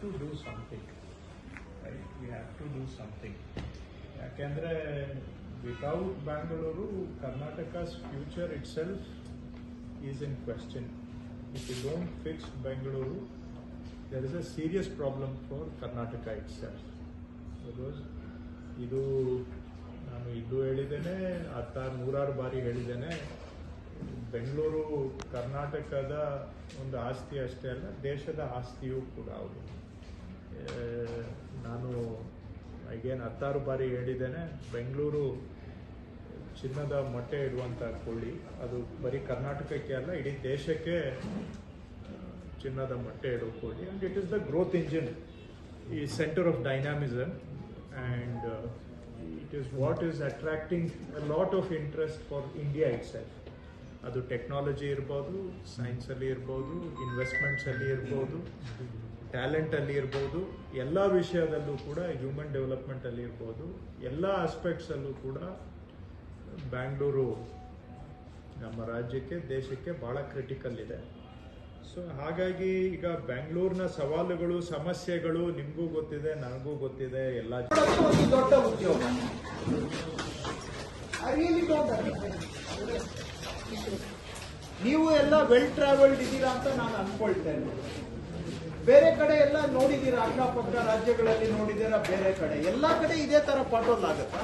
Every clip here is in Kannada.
to do something, right? We have to do something. Yakandre without Bangalore, Karnataka's future itself is in question. If you don't fix Bangalore, there is a serious problem for Karnataka itself. Because ಇದು ನಾನು ಇಲ್ಲೂ ಹೇಳಿದ್ದೇನೆ, ನೂರಾರು ಬಾರಿ ಹೇಳಿದ್ದೇನೆ, ಬೆಂಗಳೂರು ಕರ್ನಾಟಕದ ಒಂದು ಆಸ್ತಿ ಅಷ್ಟೇ ಅಲ್ಲ, ದೇಶದ ಆಸ್ತಿಯೂ ಕೂಡ ಹೌದು. ನಾನು ಈಗೇನು 10 ಬಾರಿ ಹೇಳಿದ್ದೇನೆ, ಬೆಂಗಳೂರು ಚಿನ್ನದ ಮೊಟ್ಟೆ ಇಡುವಂಥ ಕೊಳ್ಳಿ. ಅದು ಬರೀ ಕರ್ನಾಟಕಕ್ಕೆ ಅಲ್ಲ, ಇಡೀ ದೇಶಕ್ಕೆ ಚಿನ್ನದ ಮೊಟ್ಟೆ ಇಡುವ ಕೊಳ್ಳಿ. And it is the growth engine, the centre of dynamism, and it is what is attracting a lot of interest for India itself. ಅದು ಟೆಕ್ನಾಲಜಿ ಇರ್ಬೋದು, ಸೈನ್ಸಲ್ಲಿ ಇರ್ಬೋದು, ಇನ್ವೆಸ್ಟ್ಮೆಂಟ್ಸಲ್ಲಿ ಇರ್ಬೋದು, ಟ್ಯಾಲೆಂಟಲ್ಲಿ ಇರ್ಬೋದು, ಎಲ್ಲ ವಿಷಯದಲ್ಲೂ ಕೂಡ, ಹ್ಯೂಮನ್ ಡೆವಲಪ್ಮೆಂಟಲ್ಲಿ ಇರ್ಬೋದು, ಎಲ್ಲ ಆಸ್ಪೆಕ್ಟ್ಸಲ್ಲೂ ಕೂಡ ಬ್ಯಾಂಗ್ಳೂರು ನಮ್ಮ ರಾಜ್ಯಕ್ಕೆ, ದೇಶಕ್ಕೆ ಭಾಳ ಕ್ರಿಟಿಕಲ್ ಇದೆ. ಸೊ ಹಾಗಾಗಿ ಈಗ ಬೆಂಗಳೂರಿನ ಸವಾಲುಗಳು, ಸಮಸ್ಯೆಗಳು ನಿಮಗೂ ಗೊತ್ತಿದೆ, ನನಗೂ ಗೊತ್ತಿದೆ. ಎಲ್ಲ ದೊಡ್ಡ ಉದ್ಯೋಗ ನೀವು ಎಲ್ಲ ವೆಲ್ ಟ್ರಾವೆಲ್ಡ್ ಇದ್ದೀರಾ ಅಂತ ನಾನು ಅನ್ಕೊಳ್ತೇನೆ. ಬೇರೆ ಕಡೆ ಎಲ್ಲ ನೋಡಿದ್ದೀರಾ, ಅಕ್ಕಪಕ್ಕ ರಾಜ್ಯಗಳಲ್ಲಿ ನೋಡಿದ್ದೀರಾ, ಬೇರೆ ಕಡೆ ಎಲ್ಲ ಕಡೆ ಇದೇ ತರ ಪಾಟೋಲ್ ಆಗತ್ತಾ?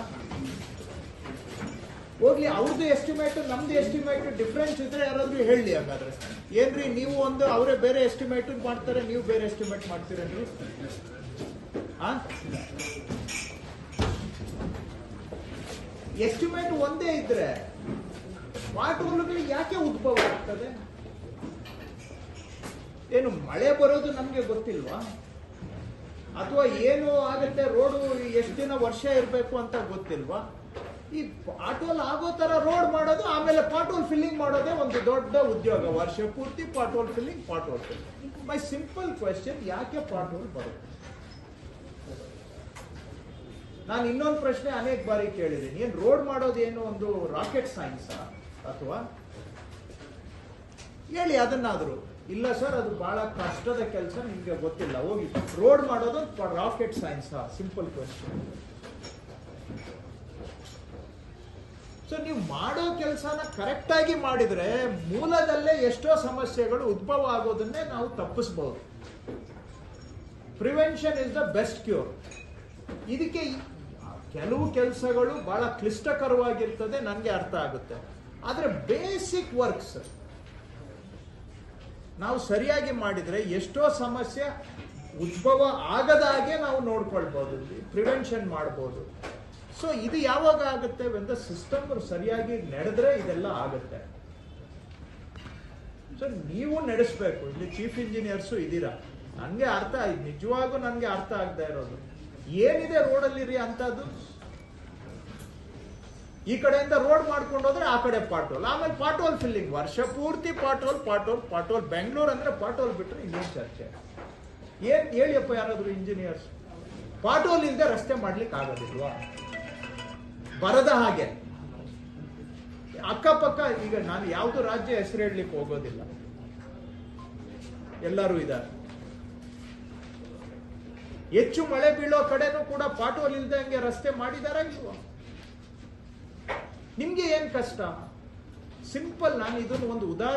ಹೋಗ್ಲಿ, ಅವ್ರದ್ದು ಎಸ್ಟಿಮೇಟ್ ನಮ್ದು ಎಸ್ಟಿಮೇಟ್ ಡಿಫ್ರೆನ್ಸ್ ಇದ್ರೆ ಯಾರಾದ್ರೂ ಹೇಳಿ. ಹಾಗಾದ್ರೆ ಏನ್ರಿ, ನೀವು ಒಂದು, ಅವರೇ ಬೇರೆ ಎಸ್ಟಿಮೇಟ್ ಮಾಡ್ತಾರೆ, ನೀವು ಬೇರೆ ಎಸ್ಟಿಮೇಟ್ ಮಾಡ್ತೀರೇನ್ರಿ? ಎಸ್ಟಿಮೇಟ್ ಒಂದೇ ಇದ್ರೆ ಪಾಟೋಲ್ಗಳು ಯಾಕೆ ಉದ್ಭವ ಆಗ್ತದೆ? ಏನು ಮಳೆ ಬರೋದು ನಮ್ಗೆ ಗೊತ್ತಿಲ್ವಾ? ಅಥವಾ ಏನು ಆಗತ್ತೆ, ರೋಡು ಎಷ್ಟು ದಿನ, ವರ್ಷ ಇರಬೇಕು ಅಂತ ಗೊತ್ತಿಲ್ವಾ? ಈ ಪಾಟೋಲ್ ಆಗೋ ತರ ರೋಡ್ ಮಾಡೋದು, ಆಮೇಲೆ ಪಾಟೋಲ್ ಫಿಲ್ಲಿಂಗ್ ಮಾಡೋದೇ ಒಂದು ದೊಡ್ಡ ಉದ್ಯೋಗ. ವರ್ಷ ಪೂರ್ತಿ ಪಾಟೋಲ್ ಫಿಲ್ಲಿಂಗ್. ಮೈ ಸಿಂಪಲ್ ಕ್ವೆಶ್ಚನ್, ಯಾಕೆ ಪಾಟೋಲ್ ಬರುತ್ತೆ? ನಾನು ಇನ್ನೊಂದು ಪ್ರಶ್ನೆ ಅನೇಕ ಬಾರಿ ಕೇಳಿದ್ದೀನಿ, ಏನ್ ರೋಡ್ ಮಾಡೋದು ಏನು ಒಂದು ರಾಕೆಟ್ ಸೈನ್ಸ್ ಅಥವಾ ಹೇಳಿ ಅದನ್ನಾದ್ರು. ಇಲ್ಲ ಸರ್, ಅದು ಬಹಳ ಕಷ್ಟದ ಕೆಲಸ, ನಿಮ್ಗೆ ಗೊತ್ತಿಲ್ಲ, ಹೋಗಿ ರೋಡ್ ಮಾಡೋದು rocket science. Simple question. So ನೀವು ಮಾಡೋ ಕೆಲಸನ ಕರೆಕ್ಟ್ ಆಗಿ ಮಾಡಿದ್ರೆ ಮೂಲದಲ್ಲೇ ಎಷ್ಟೋ ಸಮಸ್ಯೆಗಳು ಉದ್ಭವ ಆಗೋದನ್ನೇ ನಾವು ತಪ್ಪಿಸಬಹುದು. Prevention is the best cure. ಇದಕ್ಕೆ ಕೆಲವು ಕೆಲಸಗಳು ಬಹಳ ಕ್ಲಿಷ್ಟಕರವಾಗಿರ್ತದೆ, ನನಗೆ ಅರ್ಥ ಆಗುತ್ತೆ. ಆದ್ರೆ ಬೇಸಿಕ್ ವರ್ಕ್ಸ್ ನಾವು ಸರಿಯಾಗಿ ಮಾಡಿದ್ರೆ ಎಷ್ಟೋ ಸಮಸ್ಯೆ ಉದ್ಭವ ಆಗದ ಹಾಗೆ ನಾವು ನೋಡ್ಕೊಳ್ಬಹುದು, ಪ್ರಿವೆನ್ಷನ್ ಮಾಡಬಹುದು. ಸೊ ಇದು ಯಾವಾಗ ಆಗುತ್ತೆ? ವೆನ್ ದ ಸಿಸ್ಟಮ್ ಸರಿಯಾಗಿ ನಡೆದ್ರೆ ಇದೆಲ್ಲ ಆಗುತ್ತೆ. ಸೊ ನೀವು ನಡೆಸಬೇಕು. ಇಲ್ಲಿ ಚೀಫ್ ಇಂಜಿನಿಯರ್ಸು ಇದ್ದೀರಾ, ನನಗೆ ಅರ್ಥ ಆಯ್ತು, ನಿಜವಾಗೂ ನನಗೆ ಅರ್ಥ ಆಗದೆ ಇರೋದು ಏನಿದೆ ರೋಡಲ್ಲಿ ಅಂತದ್ದು. ಈ ಕಡೆಯಿಂದ ರೋಡ್ ಮಾಡ್ಕೊಂಡು ಹೋದ್ರೆ ಆ ಕಡೆ ಪಾಟೋಲ್, ಆಮೇಲೆ ಪಾಟೋಲ್ ಫಿಲ್ಲಿಂಗ್, ವರ್ಷ ಪೂರ್ತಿ ಪಾಟೋಲ್. ಬೆಂಗಳೂರು ಅಂದ್ರೆ ಪಾಟೋಲ್ ಬಿಟ್ರೆ ಇನ್ನೇನು ಚರ್ಚೆ? ಏನ್ ಹೇಳಿಯಪ್ಪ ಯಾರಾದ್ರು ಇಂಜಿನಿಯರ್ಸ್? ಪಾಟೋಲ್ ಇಲ್ಲದೆ ರಸ್ತೆ ಮಾಡ್ಲಿಕ್ಕೆ ಆಗೋದಿಲ್ವಾ? ಬರದ ಹಾಗೆ ಅಕ್ಕಪಕ್ಕ, ಈಗ ನಾನು ಯಾವ್ದು ರಾಜ್ಯ ಹೆಸರು ಹೇಳಲಿಕ್ಕೆ ಹೋಗೋದಿಲ್ಲ, ಎಲ್ಲರೂ ಇದ್ದಾರೆ. ಹೆಚ್ಚು ಮಳೆ ಬೀಳೋ ಕಡೆನೂ ಕೂಡ ಪಾಟೋಲ್ ಇಲ್ದಂಗೆ ರಸ್ತೆ ಮಾಡಿದಾರ ಇಲ್ವಾ? ನಿಮ್ಗೆ ಏನ್ ಕಷ್ಟ? ಸಿಂಪಲ್. ನಾನು ಇದನ್ನು ಒಂದು ಉದಾಹರಣೆ